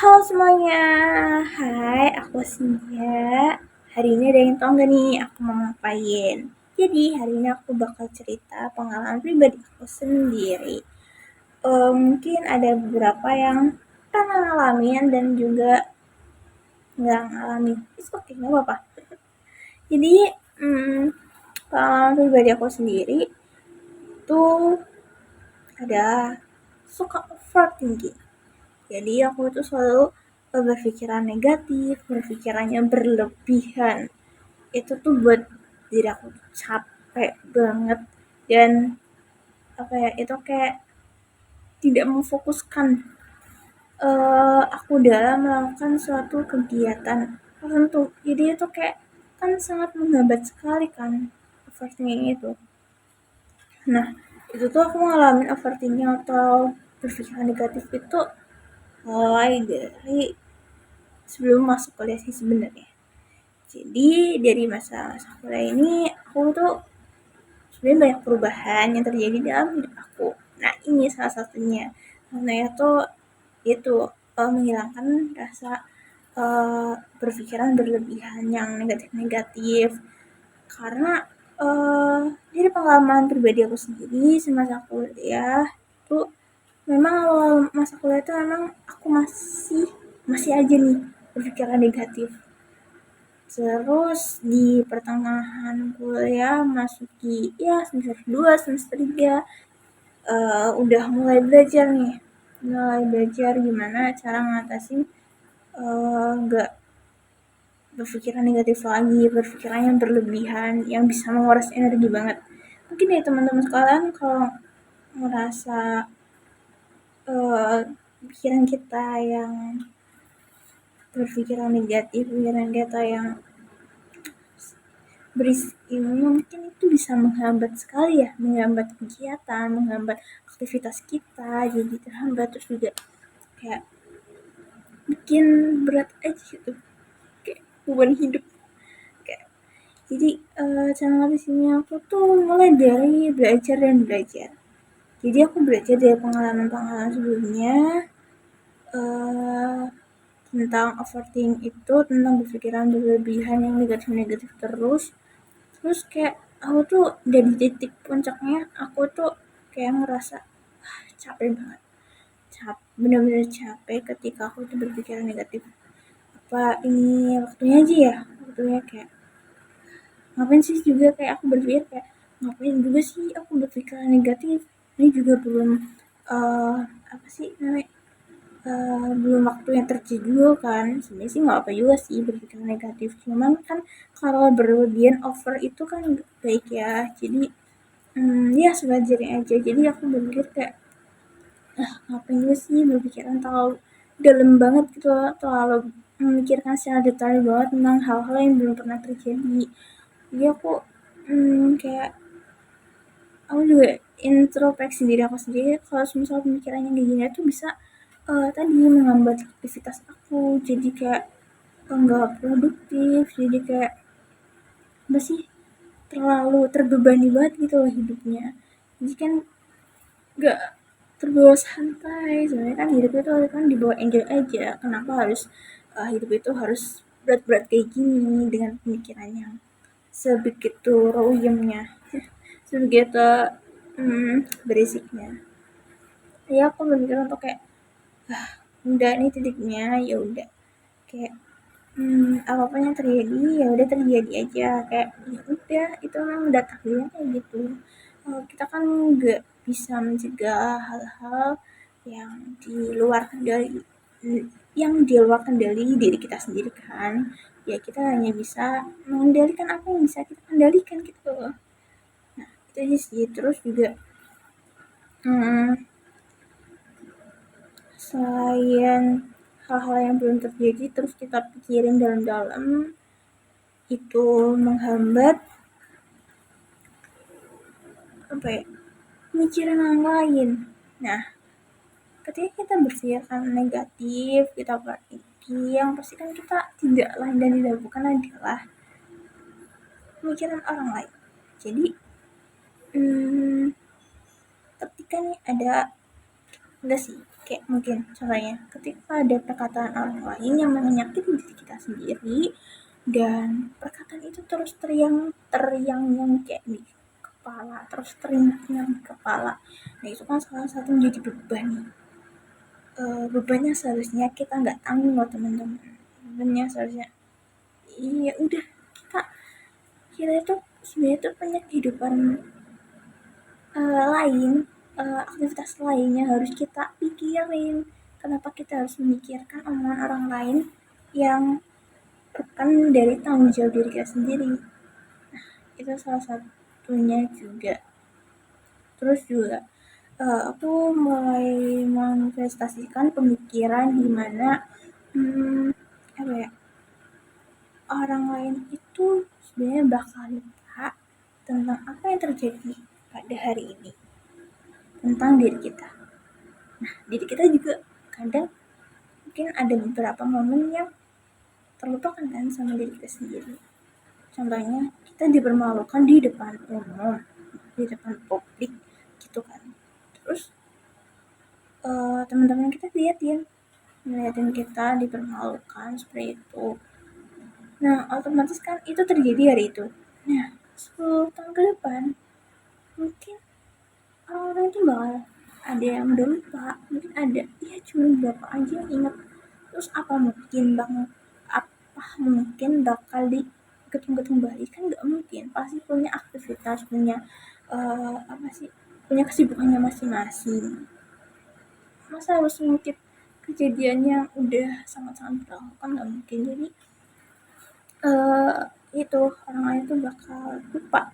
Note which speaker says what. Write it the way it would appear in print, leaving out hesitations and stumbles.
Speaker 1: Halo semuanya, hai aku Sinja. Hari ini ada yang tau gak nih aku mau ngapain? Jadi hari ini aku bakal cerita pengalaman pribadi aku sendiri. Mungkin ada beberapa yang pernah ngalamin dan juga nggak ngalamin. It's okay, nggak apa-apa. Jadi pengalaman pribadi aku sendiri tuh ada suka overthinking. Jadi aku itu selalu berpikiran negatif, berpikirannya berlebihan. Itu tuh buat diri aku capek banget dan apa ya, itu kayak tidak memfokuskan aku dalam melakukan suatu kegiatan tertentu. Jadi itu kayak kan sangat menghambat sekali kan overthinking itu. Nah, itu tuh aku ngalamin overthinking atau berpikiran negatif itu mulai dari sebelum masuk kuliah sih sebenarnya. Jadi dari masa-masa kuliah ini aku tuh sebenarnya banyak perubahan yang terjadi dalam hidup aku. Nah ini salah satunya. Karena itu menghilangkan rasa berpikiran berlebihan yang negatif-negatif. Karena dari pengalaman pribadi aku sendiri semasa kuliah tuh memang awal masa kuliah itu memang aku masih aja nih berpikiran negatif. Terus di pertengahan kuliah masuki ya semester 2 semester 3 udah mulai belajar nih. Mulai belajar gimana cara ngatasin nggak berpikiran negatif lagi, berpikiran yang berlebihan, yang bisa menguras energi banget. Mungkin ya teman-teman sekalian kalau merasa pikiran kita yang berpikiran negatif, pikiran kita yang berisik ini mungkin itu bisa menghambat sekali ya, menghambat kegiatan, menghambat aktivitas kita, jadi terhambat. Terus juga kayak bikin berat aja gitu, kayak beban hidup. Kayak jadi cara ngatasinnya aku tuh mulai dari belajar dan belajar. Jadi aku belajar dari pengalaman-pengalaman sebelumnya eh, tentang overthinking itu, tentang berpikiran berlebihan yang negatif-negatif terus kayak aku tuh udah di titik puncaknya, aku tuh kayak ngerasa capek banget, bener-bener capek ketika aku tuh berpikiran negatif. Apa ini waktunya aja ya, waktunya kayak ngapain sih juga, kayak aku berpikir kayak ngapain juga sih aku berpikiran negatif, ini juga belum uh, apa sih namanya, belum waktunya terjadi kan. Sebenarnya sih nggak apa juga sih berpikiran negatif, cuman kan kalau berlebihan over itu kan nggak baik ya. Jadi ya sewajarnya aja. Jadi aku berpikir kayak ngapain juga sih berpikiran terlalu dalam banget gitu loh, terlalu memikirkan secara detail banget tentang hal-hal yang belum pernah terjadi. Jadi kayak aku juga introspeksi diri aku sendiri, kalau misalnya pemikirannya kayak gini tuh bisa tadi menghambat aktivitas aku, jadi kayak nggak produktif, jadi kayak masih terlalu terbebani banget gitu loh hidupnya. Jadi kan nggak terbawa santai, sebenarnya kan hidup itu kan dibawa enjoy aja. Kenapa harus hidup itu harus berat-berat kayak gini dengan pemikiran yang sebegitu royemnya, sebegitu berisiknya. Ya aku berpikir untuk kayak udah ini titiknya, ya udah kayak apapun yang terjadi ya udah terjadi aja, kayak ya udah itu memang udah takdirnya kayak gitu. Kita kan nggak bisa mencegah hal-hal yang di luar kendali, diri kita sendiri kan. Ya kita hanya bisa mengendalikan apa yang bisa kita kendalikan gitu. Nah itu aja sih. Terus juga hmm, selain hal-hal yang belum terjadi terus kita pikirin dalam-dalam, itu menghambat apa ya, pemikiran yang lain. Nah ketika kita berpikiran negatif, kita overthinking, yang pasti kan kita tidak lain dan tidak bukan adalah pemikiran orang lain. Jadi ketika nih ada, enggak sih, kayak mungkin contohnya ketika ada perkataan orang lain yang menyakiti diri kita sendiri dan perkataan itu terus teriang yang kayak di kepala, terus teringat di kepala. Nah itu kan salah satu menjadi beban nih. Bebannya seharusnya kita nggak tanggung loh teman-teman. Bebannya seharusnya iya udah kita kita itu sebenarnya tuh punya kehidupan lain, aktivitas lainnya harus kita pikirin. Kenapa kita harus memikirkan omongan orang lain yang bukan dari tanggung jawab diri kita sendiri. Itu salah satunya juga. Terus juga aku mulai manifestasikan pemikiran di mana apa ya, orang lain itu sebenarnya bakal lupa tentang apa yang terjadi pada hari ini, tentang diri kita. Nah, diri kita juga kadang mungkin ada beberapa momen yang terlupakan kan sama diri kita sendiri. Contohnya kita dipermalukan di depan umum, di depan publik gitu kan. Terus teman-teman kita ngeliatin kita dipermalukan seperti itu. Nah otomatis kan itu terjadi hari itu. Nah 10 tahun ke depan mungkin orang-orang itu bakal ada yang udah lupa, mungkin ada ya cuma berapa aja yang ingat. Terus apa mungkin bakal dihitung kembali, kan nggak mungkin, pasti punya aktivitas, punya apa sih, punya kesibukannya masing-masing. Masa harus mengungkit kejadian yang udah sangat-sangat berlalu, kan nggak mungkin. Jadi itu orang lain tuh bakal lupa